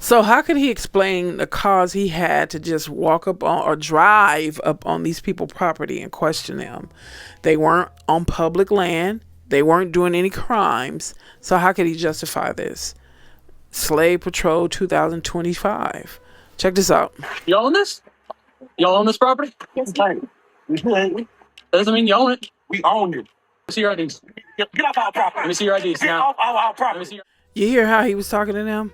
So how could he explain the cause he had to just walk up on or drive up on these people's property and question them? They weren't on public land. They weren't doing any crimes. So how could he justify this? Slave Patrol 2025. Check this out. Y'all own this? Y'all own this property? Yes, sir. That doesn't mean you own it. We own it. Let me see your IDs. Get off our property. Let me see your IDs Get now. off our Let me property. see your... You hear how he was talking to them?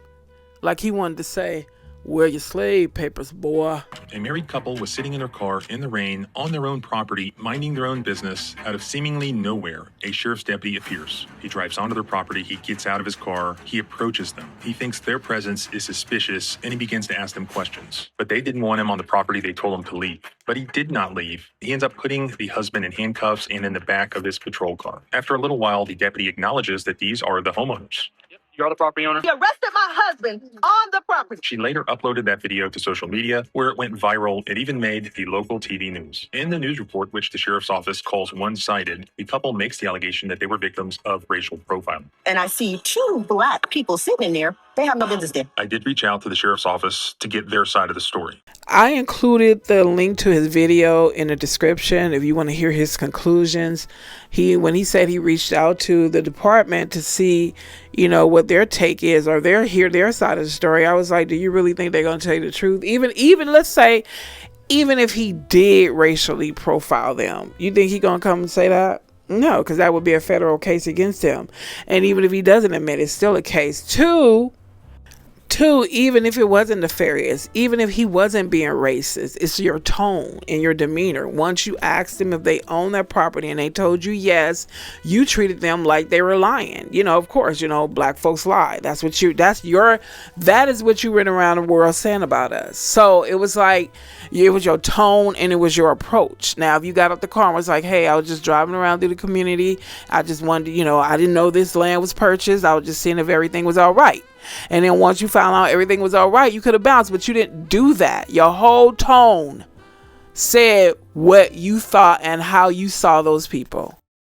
Like he wanted to say, where your slave papers, boy? A married couple was sitting in their car in the rain on their own property, minding their own business. Out of seemingly nowhere, a sheriff's deputy appears. He drives onto their property. He gets out of his car. He approaches them. He thinks their presence is suspicious, and he begins to ask them questions. But they didn't want him on the property. They told him to leave. But he did not leave. He ends up putting the husband in handcuffs and in the back of this patrol car. After a little while, the deputy acknowledges that these are the homeowners. You're the property owner? He arrested my husband on the property. She later uploaded that video to social media, where it went viral. It even made the local TV news. In the news report, which the sheriff's office calls one-sided, the couple makes the allegation that they were victims of racial profiling. And I see two black people sitting in there. They have no business there. I did reach out to the sheriff's office to get their side of the story. I included the link to his video in the description if you want to hear his conclusions. When he said he reached out to the department to see, what their take is or hear their side of the story, I was like, do you really think they're going to tell you the truth? Even let's say, even if he did racially profile them, you think he's going to come and say that? No, because that would be a federal case against him. And even if he doesn't admit, it's still a case. Two, even if it wasn't nefarious, even if he wasn't being racist, it's your tone and your demeanor. Once you asked them if they own that property and they told you yes, you treated them like they were lying. Of course, black folks lie. That is what you went around the world saying about us. So it was like, it was your tone and it was your approach. Now, if you got up the car and was like, hey, I was just driving around through the community. I just wanted to, I didn't know this land was purchased. I was just seeing if everything was all right. And then once you found out everything was all right, you could have bounced, but you didn't do that. Your whole tone said what you thought and how you saw those people.